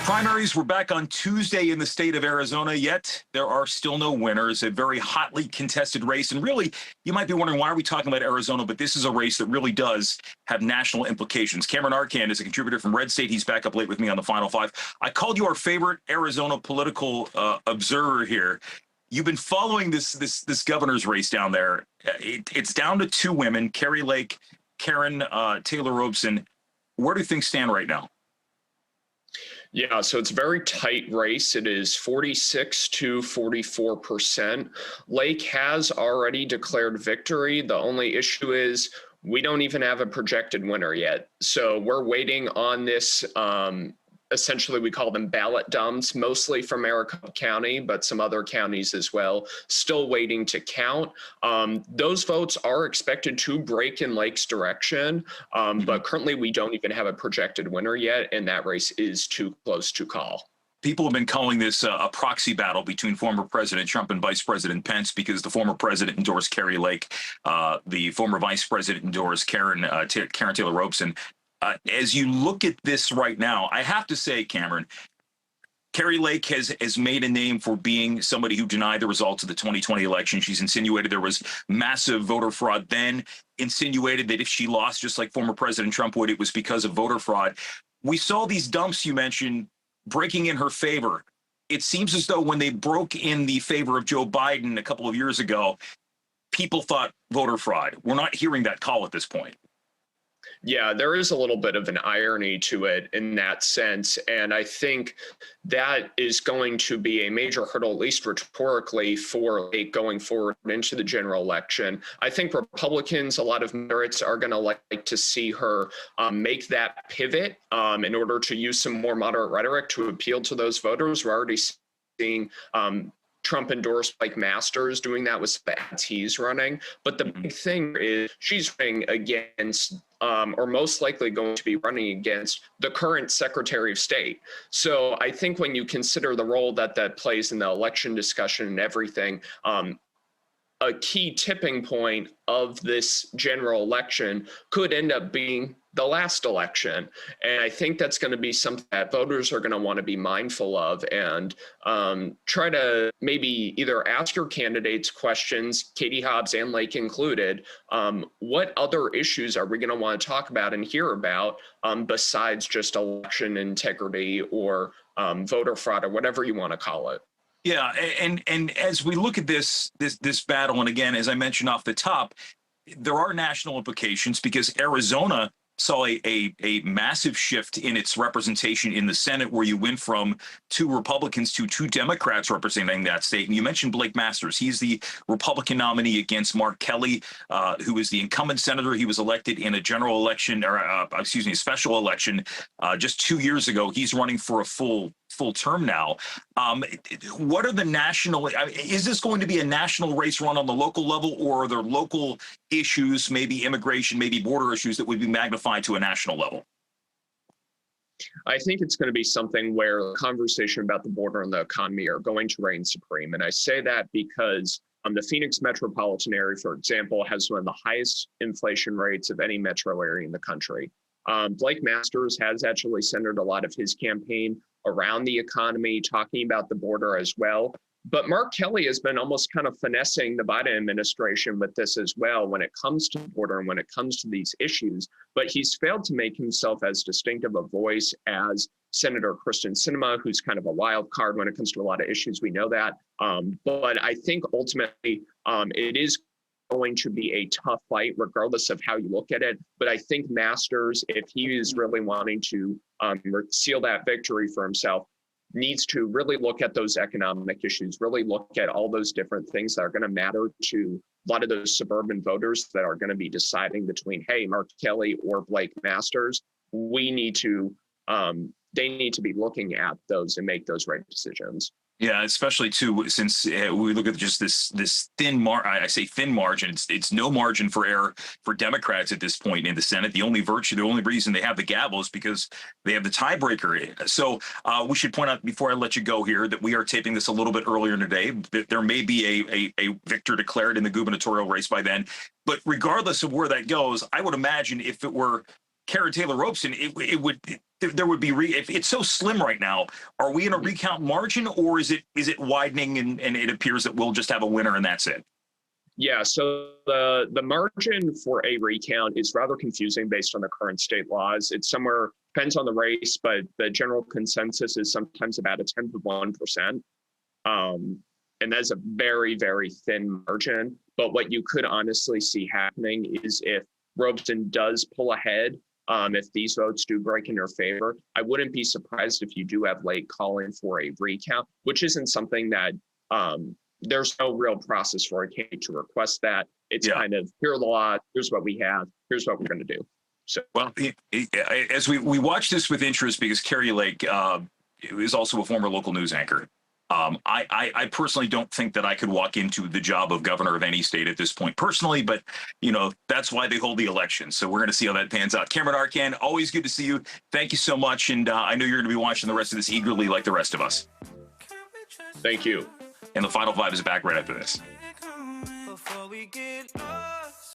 Primaries were back on Tuesday in the state of Arizona, yet there are still no winners. A very hotly contested race. And really, you might be wondering, why are we talking about Arizona? But this is a race that really does have national implications. Cameron Arcand is a contributor from RedState. He's back up late with me on the Final Five. I called you our favorite Arizona political observer here. You've been following this governor's race down there. It's down to two women, Kari Lake, Karrin, Taylor Robson. Where do things stand right now? Yeah, so it's a very tight race. It is 46 to 44%. Lake has already declared victory. The only issue is we don't even have a projected winner yet. So we're waiting on this. Essentially, we call them ballot dumps, mostly from Maricopa County, but some other counties as well, still waiting to count. Those votes are expected to break in Lake's direction, but currently we don't even have a projected winner yet, and that race is too close to call. People have been calling this a proxy battle between former President Trump and Vice President Pence, because the former president endorsed Kari Lake, the former vice president endorsed Karrin Taylor Robson. As you look at this right now, I have to say, Cameron, Kari Lake has made a name for being somebody who denied the results of the 2020 election. She's insinuated there was massive voter fraud, then insinuated that if she lost, just like former President Trump would, it was because of voter fraud. We saw these dumps you mentioned breaking in her favor. It seems as though when they broke in the favor of Joe Biden a couple of years ago, people thought voter fraud. We're not hearing that call at this point. Yeah, there is a little bit of an irony to it in that sense. And I think that is going to be a major hurdle, at least rhetorically, for Lake going forward into the general election. I think Republicans, a lot of moderates, are going to like to see her make that pivot in order to use some more moderate rhetoric to appeal to those voters. We're already seeing Trump-endorsed like Masters doing that with ads he's running. But the big thing is she's running against, or most likely going to be running against, the current Secretary of State. So I think when you consider the role that plays in the election discussion and everything, a key tipping point of this general election could end up being the last election. And I think that's going to be something that voters are going to want to be mindful of, and try to maybe either ask your candidates questions, Katie Hobbs and Lake included, what other issues are we going to want to talk about and hear about besides just election integrity or voter fraud or whatever you want to call it. Yeah, and as we look at this battle, and again, as I mentioned off the top, there are national implications, because Arizona saw a massive shift in its representation in the Senate, where you went from two Republicans to two Democrats representing that state. And you mentioned Blake Masters. He's the Republican nominee against Mark Kelly, who is the incumbent senator. He was elected in a general election, or a special election just 2 years ago. He's running for a full term now. What are the national, is this going to be a national race run on the local level, or are there local issues, maybe immigration, maybe border issues, that would be magnified to a national level? I think it's going to be something where the conversation about the border and the economy are going to reign supreme. And I say that because the Phoenix metropolitan area, for example, has one of the highest inflation rates of any metro area in the country. Blake Masters has actually centered a lot of his campaign around the economy, talking about the border as well. But Mark Kelly has been almost kind of finessing the Biden administration with this as well when it comes to the border and when it comes to these issues. But he's failed to make himself as distinctive a voice as Senator Kristen Sinema, who's kind of a wild card when it comes to a lot of issues. We know that. But I think ultimately it is going to be a tough fight, regardless of how you look at it. But I think Masters, if he is really wanting to seal that victory for himself, needs to really look at those economic issues, really look at all those different things that are going to matter to a lot of those suburban voters that are going to be deciding between, hey, Mark Kelly or Blake Masters. We need to, they need to be looking at those and make those right decisions. Yeah, especially too, since we look at just this thin I say thin margin. It's no margin for error for Democrats at this point in the Senate. The only reason they have the gavel is because they have the tiebreaker. So we should point out, before I let you go here, that we are taping this a little bit earlier today. There may be a victor declared in the gubernatorial race by then. But regardless of where that goes, I would imagine if it were Karrin Taylor Robson, there would be if it's so slim right now. Are we in a recount margin, or is it widening and it appears that we'll just have a winner and that's it? Yeah, so the margin for a recount is rather confusing based on the current state laws. It's somewhere, depends on the race, but the general consensus is sometimes about 1/10 of 1%. And that's a very, very thin margin. But what you could honestly see happening is if Robson does pull ahead, if these votes do break in your favor, I wouldn't be surprised if you do have Lake calling for a recount, which isn't something that there's no real process for a candidate to request that. It's kind of, here are the laws, here's what we have, here's what we're going to do. So, well, as we watch this with interest, because Kari Lake is also a former local news anchor. I personally don't think that I could walk into the job of governor of any state at this point personally, but that's why they hold the election. So we're going to see how that pans out. Cameron Arcand, always good to see you. Thank you so much. And I know you're going to be watching the rest of this eagerly like the rest of us. Thank you. And the Final Five is back right after this. Before we get lost.